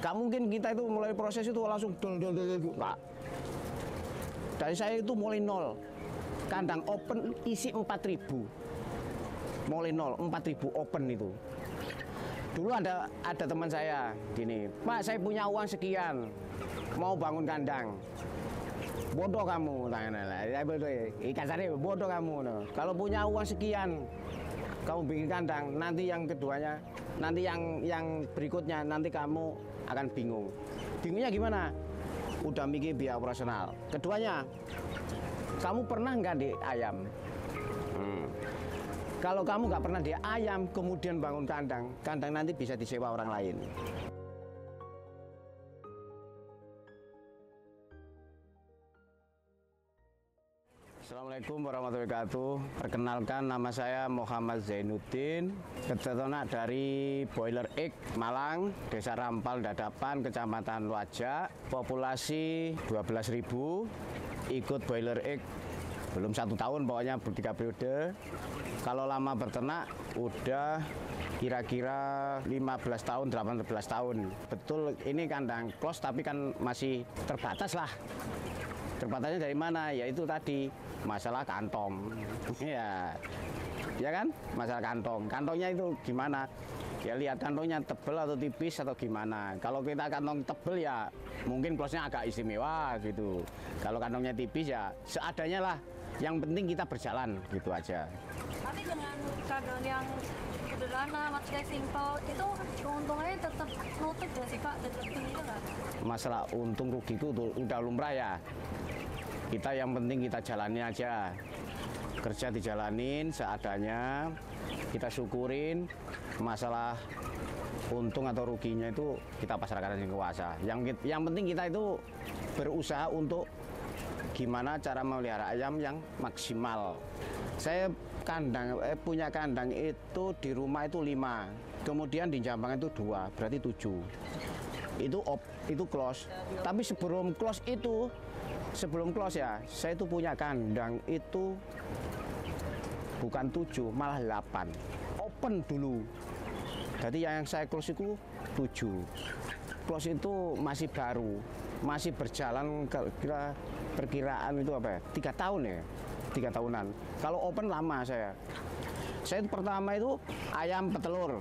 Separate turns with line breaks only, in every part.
Gak mungkin kita itu mulai proses itu langsung Pak. Dari saya itu mulai nol. Kandang open isi 4.000. Mulai nol, 4.000 open itu. Dulu ada teman saya gini, Pak saya punya uang sekian, mau bangun kandang. Bodoh kamu, kasarnya bodoh kamu. Kalau punya uang sekian, kamu bikin kandang, nanti yang keduanya, nanti yang berikutnya, nanti kamu akan bingung. Bingungnya gimana? Udah mikir biaya operasional. Keduanya, kamu pernah nggak di ayam? Kalau kamu nggak pernah di ayam, kemudian bangun kandang, kandang nanti bisa disewa orang lain. Assalamualaikum warahmatullahi wabarakatuh. Perkenalkan, nama saya Muhammad Zainuddin, peternak dari Boiler Egg Malang, Desa Rampal Dadapan, Kecamatan Wajak, populasi 12.000, ikut Boiler Egg belum 1 tahun, pokoknya 3 periode. Kalau lama berternak udah kira-kira 15 tahun, 18 tahun. Betul ini kandang close tapi kan masih terbatas lah. Terbatasnya dari mana? Ya itu tadi masalah kantong. Ya kan? Masalah kantong. Kantongnya itu gimana? Ya lihat kantongnya tebel atau tipis atau gimana. Kalau kita kantong tebel ya mungkin close-nya agak istimewa gitu. Kalau kantongnya tipis ya seadanya lah. Yang penting kita berjalan gitu aja.
Tapi dengan kandang yang sederhana, maksudnya simpel, itu keuntungannya tetap nutup gak sih Pak? Dan lebih itu nggak?
Masalah untung rugi itu udah lumrah ya. Kita yang penting kita jalani aja. Kerja dijalanin seadanya, kita syukurin. Masalah untung atau ruginya itu kita pasrahkan ke kuasa. Yang penting kita itu berusaha untuk gimana cara memelihara ayam yang maksimal. Saya punya kandang itu di rumah itu 5, kemudian di Jambangan itu 2, berarti 7. Itu close. Tapi sebelum close ya, saya itu punya kandang itu bukan 7, malah 8. Open dulu. Jadi yang saya close itu 7. Close itu masih baru, masih berjalan kira perkiraan itu apa ya? 3 tahun ya, 3 tahunan. Kalau open lama saya itu pertama itu ayam petelur.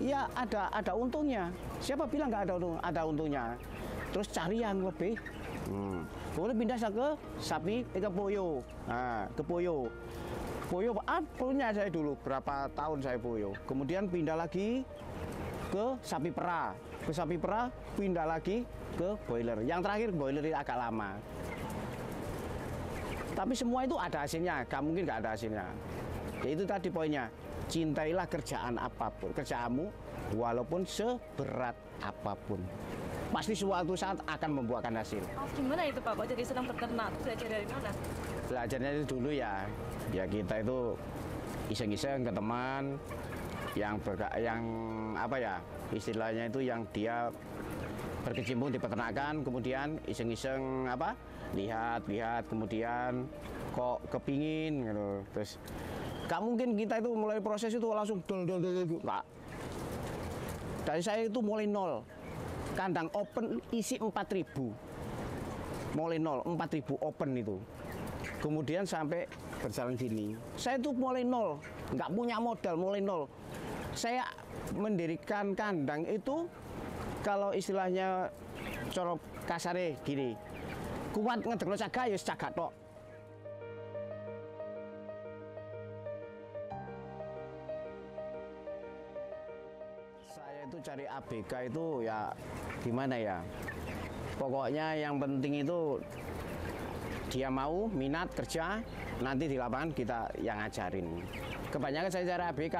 Iya ada untungnya. Siapa bilang nggak ada untungnya? Terus cari yang lebih. Kemudian pindah ke sapi, ke poyo. Nah, ke poyo. Poyo punya saya dulu berapa tahun saya poyo. Kemudian pindah lagi ke sapi perah. Ke sapi perah pindah lagi ke boiler. Yang terakhir boiler itu agak lama. Tapi semua itu ada hasilnya, gak mungkin gak ada hasilnya. Ya itu tadi poinnya, cintailah kerjaan apapun, kerjaanmu walaupun seberat apapun. Pasti suatu saat akan membuahkan hasil.
Oh, gimana itu Pak? Jadi senang berternak, belajar dari mana?
Belajarnya itu dulu ya kita itu iseng-iseng ke teman yang apa ya, istilahnya itu yang dia berkecimpung di peternakan, kemudian iseng-iseng apa? Lihat, kemudian kok kepingin gitu. Terus gak mungkin kita itu mulai proses itu langsung Pak. Dari saya itu mulai nol. Kandang open isi 4.000. Mulai nol, 4.000 open itu. Kemudian sampai berjalan gini. Saya itu mulai nol, nggak punya modal, mulai nol. Saya mendirikan kandang itu kalau istilahnya corok kasare gini. Kuat ngedekno cagak ya cagak tok. Saya itu cari ABK itu ya gimana ya? Pokoknya yang penting itu dia mau minat kerja, nanti di lapangan kita yang ngajarin. Kebanyakan saya cari ABK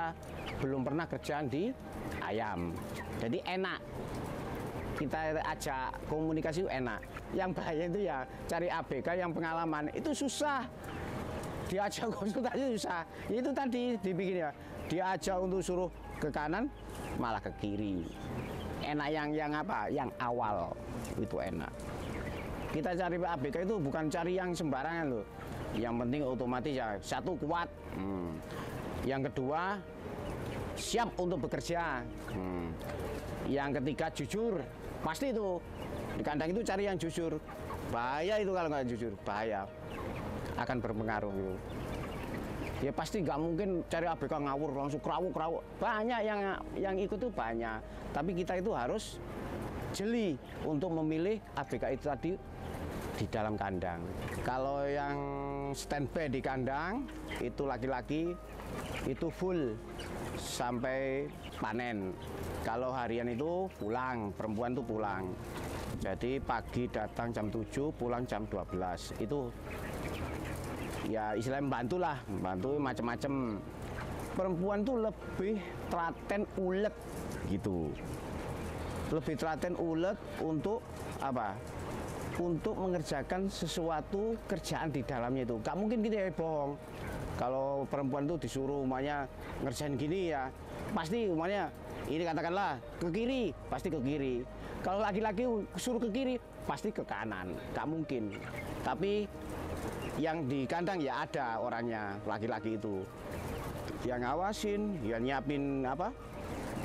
belum pernah kerja di ayam. Jadi enak. Kita ajak komunikasi itu enak. Yang bahaya itu ya cari ABK yang pengalaman itu susah. Diajak konsultasi susah. Itu tadi dibikin ya. Diajak untuk suruh ke kanan malah ke kiri. Enak yang apa? Yang awal itu enak. Kita cari ABK itu bukan cari yang sembarangan loh. Yang penting otomatis ya satu kuat. Yang kedua siap untuk bekerja. Yang ketiga jujur, pasti itu di kandang itu cari yang jujur. Bahaya itu kalau nggak jujur, bahaya, akan berpengaruh itu. Ya pasti nggak mungkin cari ABK ngawur langsung kerawuk. Banyak yang ikut tuh banyak. Tapi kita itu harus jeli untuk memilih ABK itu tadi di dalam kandang. Kalau yang standby di kandang itu laki-laki itu full sampai panen. Kalau harian itu pulang, perempuan tuh pulang. Jadi pagi datang jam 7, pulang jam 12. Itu ya istilahnya membantu macam-macam. Perempuan tuh lebih telaten ulet gitu. Lebih telaten ulet untuk apa? Untuk mengerjakan sesuatu kerjaan di dalamnya itu. Gak mungkin kita ya bohong. Kalau perempuan tuh disuruh umumnya ngerjain gini ya, pasti umumnya ini katakanlah ke kiri, pasti ke kiri. Kalau laki-laki suruh ke kiri, pasti ke kanan. Gak mungkin. Tapi yang di kandang ya ada orangnya, laki-laki itu. Yang ngawasin, yang nyiapin apa?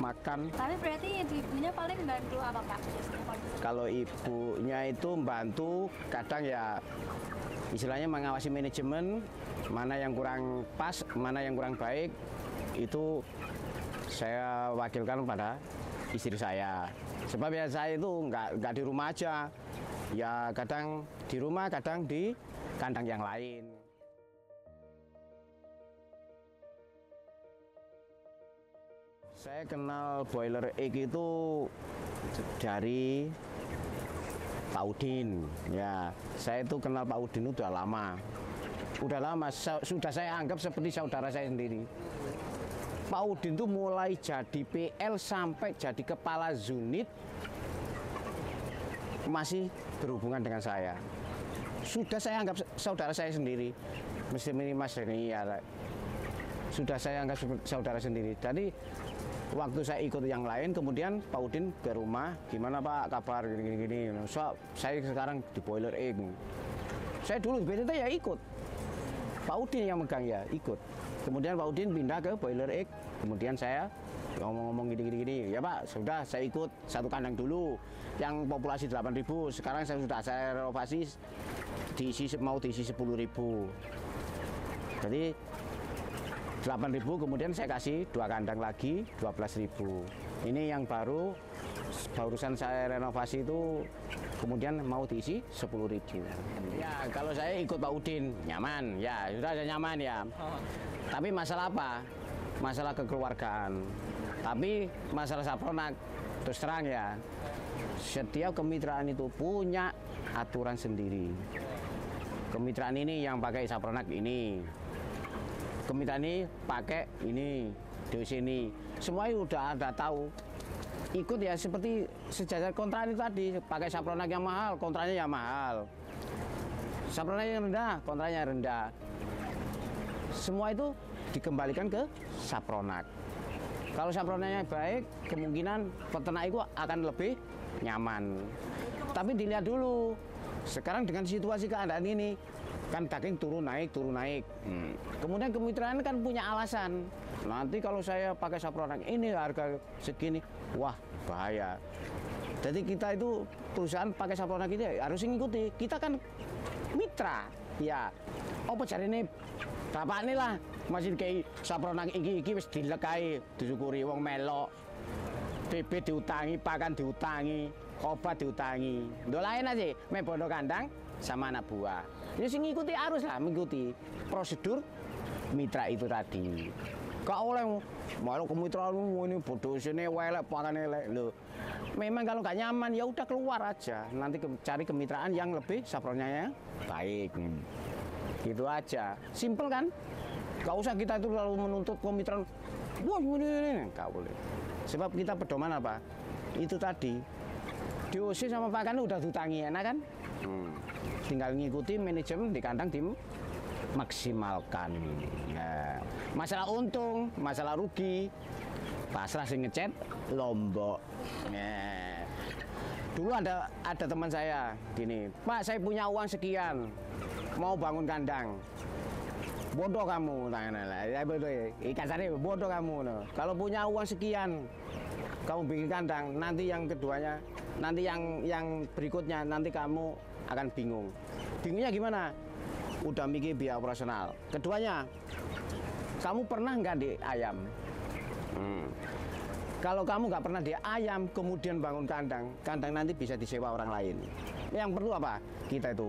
Makan.
Tapi berarti ibunya paling bantu apa Pak?
Kalau ibunya itu membantu kadang ya istilahnya mengawasi manajemen, mana yang kurang pas, mana yang kurang baik, itu saya wakilkan pada istri saya. Sebab ya saya itu nggak di rumah aja, ya kadang di rumah, kadang di kandang yang lain. Saya kenal Boiler Egg itu dari Pak Udin. Ya, saya itu kenal Pak Udin udah lama. Sudah saya anggap seperti saudara saya sendiri. Pak Udin tuh mulai jadi PL sampai jadi kepala unit masih berhubungan dengan saya. Sudah saya anggap saudara saya sendiri. Mesti Mas Reni ya. Sudah saya anggap saudara sendiri. Jadi waktu saya ikut yang lain, kemudian Pak Udin ke rumah, gimana Pak kabar gini. So, saya sekarang di Boiler Egg. Saya dulu di BTT ya ikut. Pak Udin yang megang ya ikut. Kemudian Pak Udin pindah ke Boiler Egg. Kemudian saya ngomong-ngomong gini. Ya Pak, sudah saya ikut satu kandang dulu yang populasi 8.000. Sekarang saya renovasi mau diisi 10.000. Jadi 8.000, kemudian saya kasih 2 kandang lagi 12.000. Ini yang barusan saya renovasi itu kemudian mau diisi 10.000. Ya kalau saya ikut Pak Udin nyaman, ya sudah saya nyaman ya. Tapi masalah apa? Masalah kekeluargaan. Tapi masalah sapronak terus terang ya. Setiap kemitraan itu punya aturan sendiri. Kemitraan ini yang pakai sapronak ini. Kemitraan ini pakai ini di sini, semuanya udah ada tahu. Ikut ya seperti sejajar kontrak itu tadi, pakai sapronak yang mahal, kontraknya yang mahal. Sapronak yang rendah, kontraknya rendah. Semua itu dikembalikan ke sapronak. Kalau sapronaknya baik, kemungkinan peternak itu akan lebih nyaman. Tapi dilihat dulu, sekarang dengan situasi keadaan ini, kan daging turun naik. Kemudian kemitraan kan punya alasan. Nanti kalau saya pakai sapronak ini harga segini, wah bahaya. Jadi kita itu perusahaan pakai sapronak ini harus mengikuti. Kita kan mitra, ya. Apa cari ini bapak ini lah masih kayak sapronak iki wis dilekai, disyukuri wong melok. Bibit diutangi, pakan diutangi, obat diutangi. Ndo lain aja, mebono kandang sama anak buah. Ya sing ngikuti harus lah mengikuti prosedur mitra itu tadi. Gak oleh malah kemitraan ini bodoh sini welek pakan elek lho. Memang kalau nggak nyaman ya udah keluar aja. Nanti cari kemitraan yang lebih sapronanya baik. Gitu aja. Simple kan? Gak usah kita itu lalu menuntut kemitraan. Wah ini nggak boleh. Sebab kita pedoman apa? Itu tadi. DOC sama pakan udah diutangi enak kan? Tinggal ngikuti manajemen di kandang tim maksimalkan. Ya. Masalah untung, masalah rugi, pasrah sing ngecet Lombok. Ya. Dulu ada teman saya gini, Pak saya punya uang sekian, mau bangun kandang. Bodoh kamu, kasarnya bodoh kamu. Kalau punya uang sekian, kamu bikin kandang, nanti yang keduanya, nanti yang berikutnya, nanti kamu akan bingung. Bingungnya gimana? Udah mikir biaya operasional. Keduanya, kamu pernah nggak di ayam? Kalau kamu nggak pernah di ayam, kemudian bangun kandang, kandang nanti bisa disewa orang lain. Yang perlu apa? Kita itu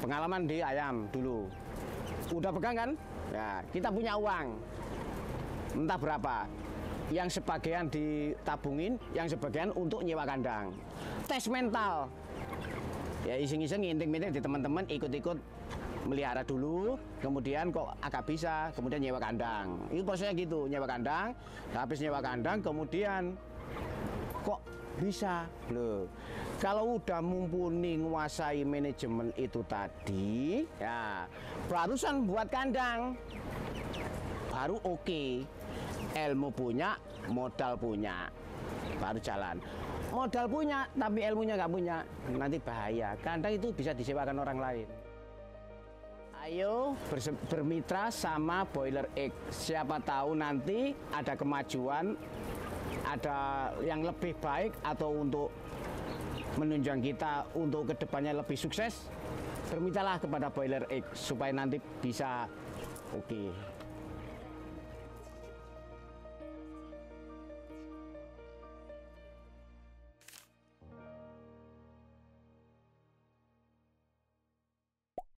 pengalaman di ayam dulu. Udah pegang kan? Ya, kita punya uang. Entah berapa. Yang sebagian ditabungin, yang sebagian untuk nyewa kandang. Tes mental. Ya iseng-iseng ngintip-ngintip di teman-teman, ikut-ikut melihara dulu, kemudian kok agak bisa, kemudian nyewa kandang. Itu prosesnya gitu, nyewa kandang, habis nyewa kandang, kemudian kok bisa loh. Kalau udah mumpuni menguasai manajemen itu tadi, ya barusan buat kandang, baru oke. Ilmu punya, modal punya, baru jalan. Modal punya, tapi ilmunya nggak punya, nanti bahaya. Kandang itu bisa disewakan orang lain. Ayo bermitra sama Boiler Egg. Siapa tahu nanti ada kemajuan, ada yang lebih baik atau untuk menunjang kita untuk kedepannya lebih sukses. Bermitralah kepada Boiler Egg supaya nanti bisa oke.